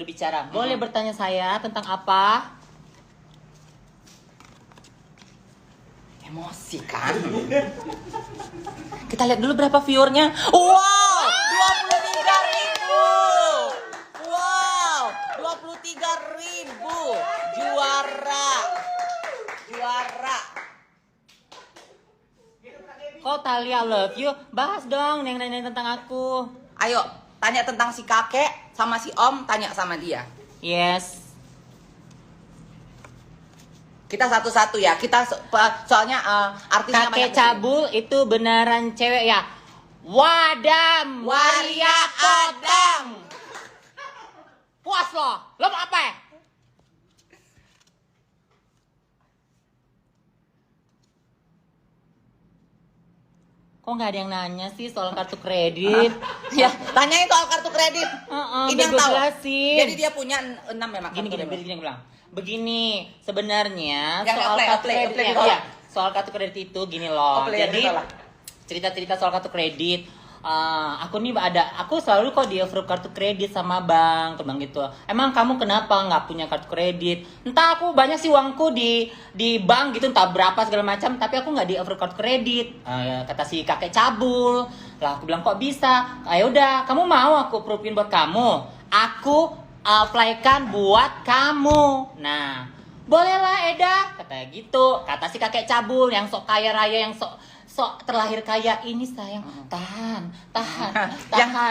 berbicara. Boleh bertanya saya tentang apa? Emosi kan? Kita lihat dulu berapa viewernya. Wow, 23.000. Wow, 23.000. Juara. Kok Talia love you? Bahas dong yang nanya tentang aku. Ayo, tanya tentang si kakek sama si om, tanya sama dia. Yes. Kita satu-satu ya. Kita soalnya artisnya Kakek banyak. cabul itu beneran cewek ya? Wadam, Waria Adam. Puas lo mau apa ya? Kok nggak ada yang nanya sih soal kartu kredit? Ya, tanyain soal kartu kredit. Ini yang tahu. Jelasin. Jadi dia punya 6 memang. Gini yang bilang. Begini, sebenarnya Yang soal play, kartu play, kredit play ya, dulu. iya, soal kartu kredit itu gini loh. Jadi cerita-cerita soal kartu kredit. Aku selalu kok di approve kartu kredit sama bank gitu. Emang kamu kenapa nggak punya kartu kredit? Entah, aku banyak sih uangku di bank gitu, entah berapa segala macam, tapi aku nggak di approve kartu kredit. Kata si kakek cabul. Lah aku bilang kok bisa? Ayo udah, kamu mau aku approve-in buat kamu? Aku apply-kan buat kamu. Nah, bolehlah Eda, katanya gitu. Kata si kakek cabul yang sok kaya raya, yang sok terlahir kaya ini sayang. Tahan.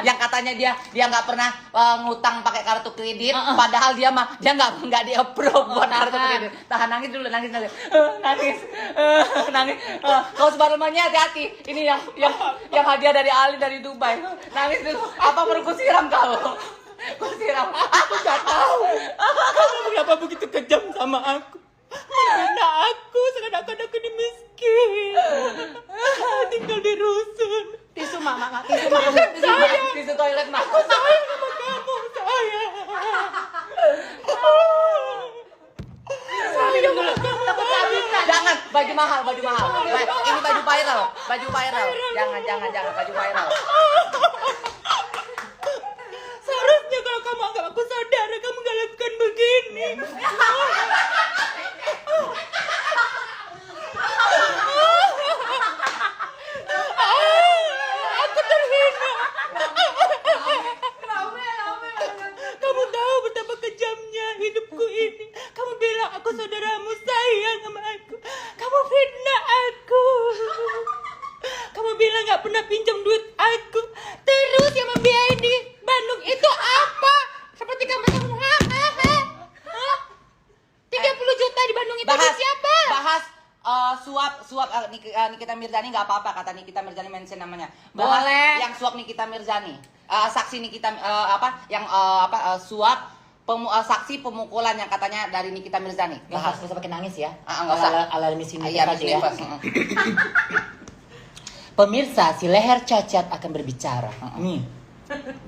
Yang katanya dia nggak pernah ngutang pakai kartu kredit, padahal dia nggak di approve buat kartu kredit. Tahan, nangis dulu, nangis. Kau sebarumnya hati-hati. Ini yang hadiah dari Ali dari Dubai. Nangis dulu. Apa perlu ku siram kau? Ku siram. Aku nggak tahu. Kamu kenapa begitu kejam sama aku? Menghina aku seakan-akan aku ini miskin. Tinggal di rusun. Tisu toilet mak. Aku sayang sama kamu, sayang. Sayang sama kamu. Takut kehabisan. Jangan, baju mahal. Ini baju viral. Jangan baju viral. Seharusnya kalau kamu anggap aku saudara, kamu gak lakukan begini. Aku terhina. Kamu tahu betapa kejamnya hidupku ini. Kamu bilang aku saudaramu, sayang sama aku. Kamu fitnah aku. Kamu bilang gak pernah pinjam duit aku. Terus yang membiayai di Bandung itu apa? Seperti kamu tahu, 30 juta di Bandung itu duit siapa? Bahas suap Nikita Mirzani nggak apa-apa, kata Nikita Mirzani mention namanya. Boleh. Yang suap Nikita Mirzani. Saksi Nikita suap saksi pemukulan yang katanya dari Nikita Mirzani. Nggak usah pakai nangis ya. Nggak usah. Ala Miss Universe Iya, aja ya. Miss Pemirsa, si leher cacat akan berbicara. Nih,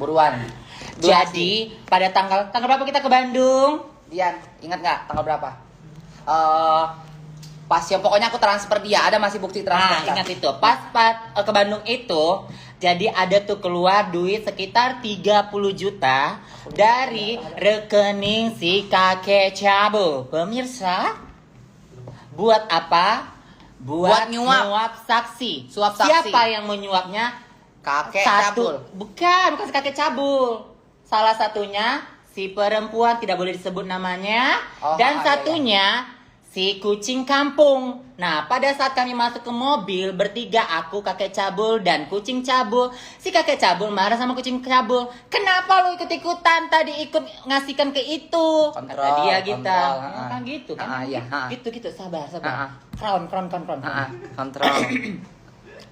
buruan. jadi pada tanggal berapa kita ke Bandung? Dian, ingat nggak tanggal berapa? Pas ya, pokoknya aku transfer dia, ada masih bukti transfer. Ingat itu. Pas ke Bandung itu, jadi ada tuh keluar duit sekitar 30 juta dari rekening si kakek cabul. Pemirsa, buat apa? Buat nyuap saksi. Suap saksi. Siapa yang menyuapnya? Kakek cabul. Bukan si kakek cabul. Salah satunya si perempuan, tidak boleh disebut namanya. Dan satunya si kucing kampung. Nah, pada saat kami masuk ke mobil bertiga, aku, kakek cabul, dan kucing cabul. Si kakek cabul marah sama kucing cabul. Kenapa lu ikut-ikutan? Tadi ikut ngasihkan ke itu. Kata dia gitu. Kan gitu kan? Gitu. Sabar. Crown. Kontrol.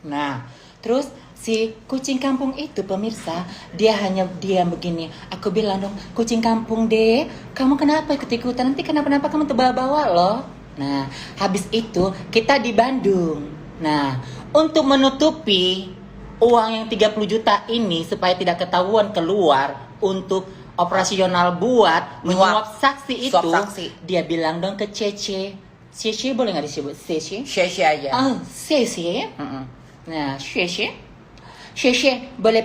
Nah, terus si kucing kampung itu, pemirsa, dia hanya diam begini. Aku bilang dong, kucing kampung deh, kamu kenapa ikut-ikutan? Nanti kenapa-napa kamu terbawa-bawa loh. Nah, habis itu kita di Bandung. Nah, untuk menutupi uang yang 30 juta ini supaya tidak ketahuan keluar untuk operasional buat menyuap saksi itu, dia bilang dong ke Cece. Cece boleh nggak disebut Cece? Cece aja. Cece. Nah, Cece boleh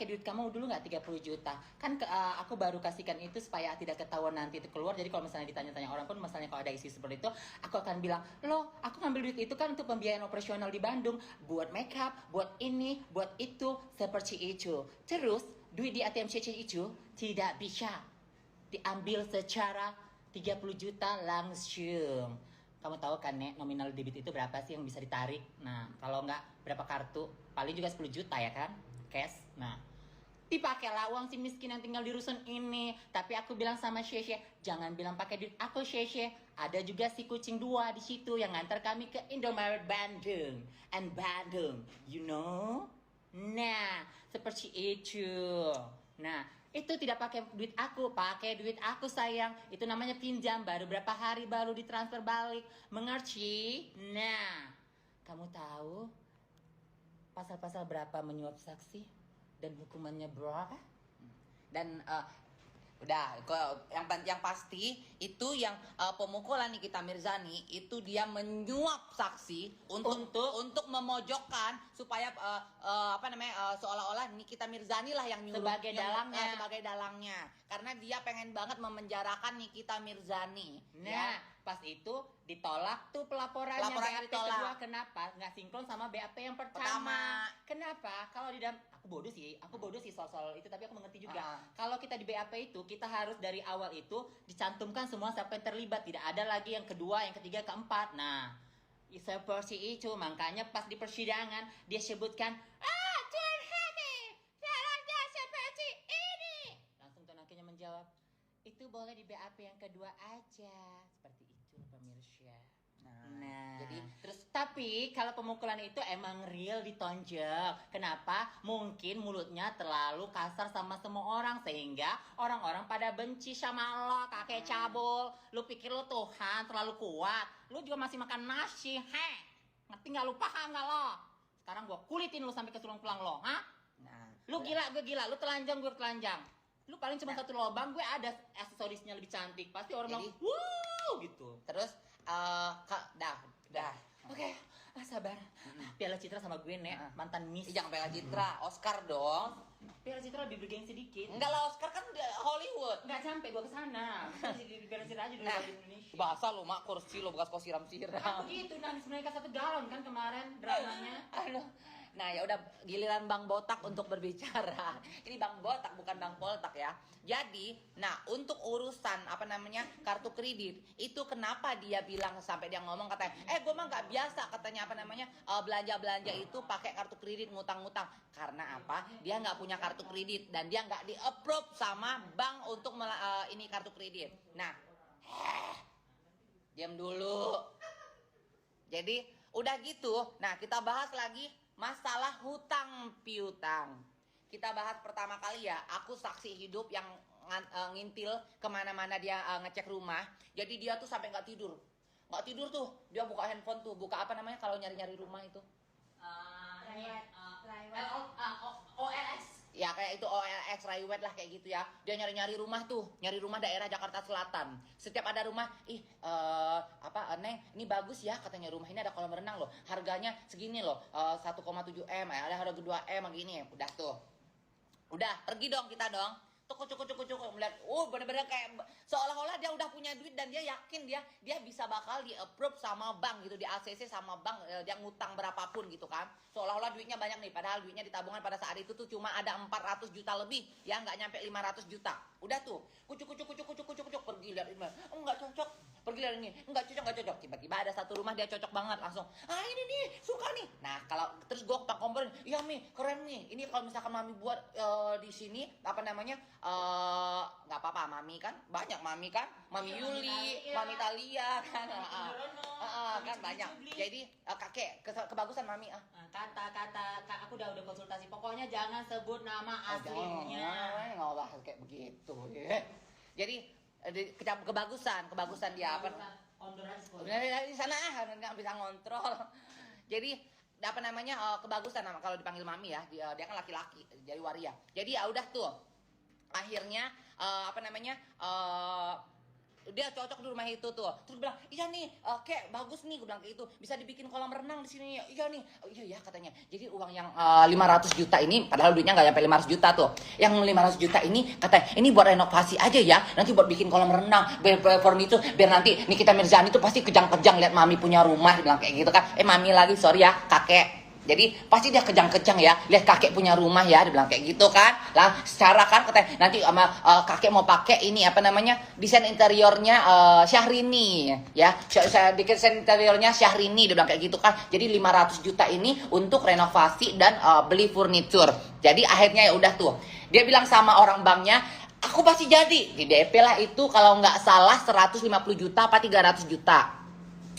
pakai duit kamu dulu nggak 30 juta? Kan aku baru kasihkan itu supaya tidak ketahuan nanti itu keluar. Jadi kalau misalnya ditanya-tanya orang pun, misalnya kalau ada isi seperti itu, aku akan bilang, loh, aku ngambil duit itu kan untuk pembiayaan operasional di Bandung, buat makeup, buat ini, buat itu, seperti itu. Terus duit di ATM CC itu tidak bisa diambil secara 30 juta langsung. Kamu tahu kan, Nek, nominal debit itu berapa sih yang bisa ditarik? Nah, kalau nggak berapa kartu? Paling juga 10 juta ya kan? Cash. Nah, dipakailah uang si miskin yang tinggal di rusun ini. Tapi aku bilang sama Sheshe, jangan bilang pakai duit aku, Sheshe. Ada juga si kucing 2 di situ yang ngantar kami ke Indomaret Bandung. And Bandung, you know? Nah, seperti itu. Nah, itu tidak pakai duit aku sayang. Itu namanya pinjam, baru berapa hari baru ditransfer balik. Mengerti? Nah, kamu tahu pasal-pasal berapa menyuap saksi dan hukumannya berapa? Dan udah, yang pasti itu yang pemukulan Nikita Mirzani itu dia menyuap saksi untuk memojokkan supaya seolah-olah Nikita Mirzani lah yang nyuruh Sebagai dalangnya karena dia pengen banget memenjarakan Nikita Mirzani. Nah, pas itu ditolak tuh pelaporannya BAP ditolak. kedua. Kenapa? Nggak sinkron sama BAP yang pertama. Kenapa? Kalau di dalam, aku bodoh sih soal itu, tapi aku mengerti juga. Kalau kita di BAP itu, kita harus dari awal itu dicantumkan semua siapa yang terlibat. Tidak ada lagi yang kedua, yang ketiga, keempat. Nah, seperti itu. Makanya pas di persidangan dia sebutkan, Tuan Hakim, salahnya seperti ini. Langsung Tuan Hakimnya menjawab, itu boleh di BAP yang kedua aja. Seperti itu, pemirsa. Nah, jadi tapi kalau pemukulan itu emang real ditonjok. Kenapa? Mungkin mulutnya terlalu kasar sama semua orang sehingga orang-orang pada benci sama lo, kakek cabul. Lu pikir lu Tuhan terlalu kuat? Lu juga masih makan nasi, ngerti nggak? Lu paham nggak lo? Sekarang gua kulitin lu sampai ke tulang lo, Nah, lu gila, gue gila, lu telanjang, gue telanjang. Lu paling cuma satu lubang, gue ada aksesorisnya lebih cantik. Pasti orang bilang, wow, gitu. Terus dah. Oke, sabar. Piala Citra sama gue, Nek, mantan Miss. Jangan Piala Citra, Oscar dong. Piala Citra lebih bergengsi dikit. Enggak lah, Oscar kan Hollywood. Enggak sampai gue ke sana. Di Piala Citra aja dulu di Indonesia. Bahasa lo mak kursi lo bekas kau siram-siram. Begitu, nangis mereka 1 galon kan kemarin dramanya. Aduh. Nah, ya udah giliran Bang Botak untuk berbicara. Ini Bang Botak bukan Bang Poltak ya. Jadi, nah untuk urusan kartu kredit itu kenapa dia bilang sampai dia ngomong katanya, gue mah nggak biasa katanya belanja itu pakai kartu kredit ngutang-ngutang. Karena apa? Dia nggak punya kartu kredit dan dia nggak di-approve sama bank untuk ini kartu kredit. Nah, diam dulu. Jadi udah gitu. Nah, kita bahas lagi masalah hutang piutang. Kita bahas pertama kali ya, aku saksi hidup yang ngintil kemana-mana dia ngecek rumah. Jadi dia tuh sampai nggak tidur tuh, dia buka handphone tuh, buka kalau nyari-nyari rumah itu. OLX. Ya kayak itu OLX, Raiwet lah kayak gitu ya. Dia nyari-nyari rumah tuh, nyari rumah daerah Jakarta Selatan. Setiap ada rumah, Neng, ini bagus ya katanya rumah ini ada kolam renang loh. Harganya segini loh, 1,7 M, ada harga 2 M gini. Udah tuh. Udah, pergi dong kita dong. Cukup melihat, bener-bener kayak seolah-olah dia udah punya duit dan dia yakin dia bisa bakal di-approve sama bank gitu, di ACC sama bank, dia ngutang berapapun gitu kan. Seolah-olah duitnya banyak nih, padahal duitnya di tabungan pada saat itu tuh cuma ada 400 juta lebih, ya nggak nyampe 500 juta. Udah tuh, kucuk, pergi lihat ini, enggak cocok, pergi lihat ini, enggak cocok. Tiba-tiba ada satu rumah dia cocok banget, langsung, ini nih, suka nih. Nah, kalau terus gue komporin, iya Mi, keren nih. Ini kalau misalkan Mami buat di sini, nggak apa-apa, Mami kan banyak, Mami Yuli, Mami Talia kan, kan banyak. Jadi kakek kebagusan Mami Kata aku udah konsultasi. Pokoknya jangan sebut nama aslinya. Nggak bahas kayak begitu ya. Jadi kebagusan dia apa? Di sana nggak bisa ngontrol. Jadi kebagusan kalau dipanggil Mami ya, dia kan laki-laki, jadi waria. Jadi ya udah tuh. Akhirnya dia cocok di rumah itu tuh. Terus bilang, iya nih, kayak bagus nih, gue bilang kayak itu, bisa dibikin kolam renang di sini. Iya nih, oh, iya ya katanya. Jadi uang yang 500 juta ini, padahal duitnya nggak sampai 500 juta tuh. Yang 500 juta ini katanya, ini buat renovasi aja ya. Nanti buat bikin kolam renang, biar furniture, biar nanti Nikita Mirzani tuh pasti kejang-kejang lihat mami punya rumah, dia bilang kayak gitu kan. Mami lagi, sorry ya, kakek. Jadi pasti dia kejang-kejang ya, lihat kakek punya rumah ya, dia bilang kayak gitu kan. Lah secara kan katanya nanti sama kakek mau pakai ini apa namanya, desain interiornya Syahrini ya. Saya bikin desain interiornya Syahrini, dia bilang kayak gitu kan. Jadi 500 juta ini untuk renovasi dan beli furniture. Jadi akhirnya ya udah tuh. Dia bilang sama orang banknya, aku pasti jadi. Di DP lah itu kalau nggak salah 150 juta apa 300 juta.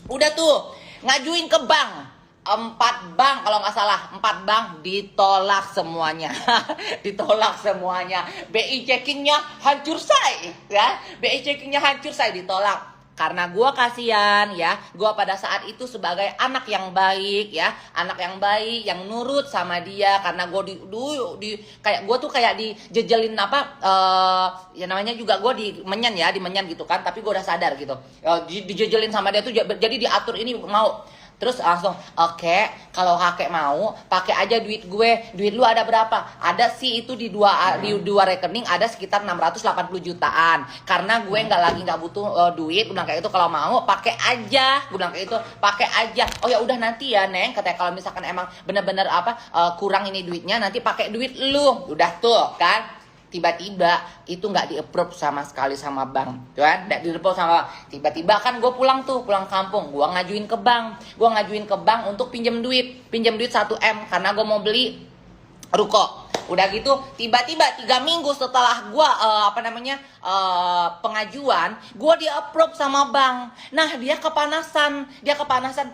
Udah tuh ngajuin ke bank. 4 bank kalau nggak salah, 4 bank ditolak semuanya. Ditolak semuanya. BI checkingnya hancur say ya. BI checkingnya hancur say, ditolak. Karena gue kasihan ya, gue pada saat itu sebagai anak yang baik ya, anak yang baik yang nurut sama dia, karena gue kayak gue tuh kayak dijejelin apa, ya namanya juga gue di menyan gitu kan, tapi gue udah sadar gitu, dijejelin sama dia tuh, jadi diatur ini mau. Terus langsung, oke, kalau kakek mau, pakai aja duit gue. Duit lu ada berapa? Ada sih itu di dua rekening ada sekitar 680 jutaan. Karena gue nggak butuh duit. Gue bilang kayak itu, kalau mau pakai aja. Gue bilang kayak itu, pakai aja. Oh ya udah nanti ya Neng. Katanya kalau misalkan emang bener-bener kurang ini duitnya, nanti pakai duit lu. Udah tuh kan. Tiba-tiba itu nggak di-approve sama sekali sama bank, tuh kan? Nggak di-approve sama. Tiba-tiba kan gue pulang kampung, gue ngajuin ke bank untuk pinjam duit 1 M karena gue mau beli ruko. Udah gitu tiba-tiba 3 minggu setelah gue pengajuan, gue di-approve sama bank. Nah dia kepanasan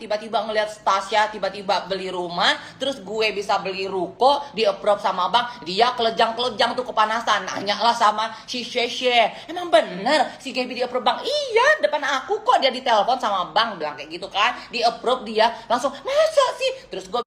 tiba-tiba ngelihat Stasia tiba-tiba beli rumah, terus gue bisa beli ruko, di-approve sama bank. Dia kelejang tuh kepanasan, nanyalah sama si Sheshe, emang bener si Gaby di-approve bank? Iya, depan aku kok dia ditelepon sama bank, bilang kayak gitu kan, di-approve dia langsung, masa sih? Terus gue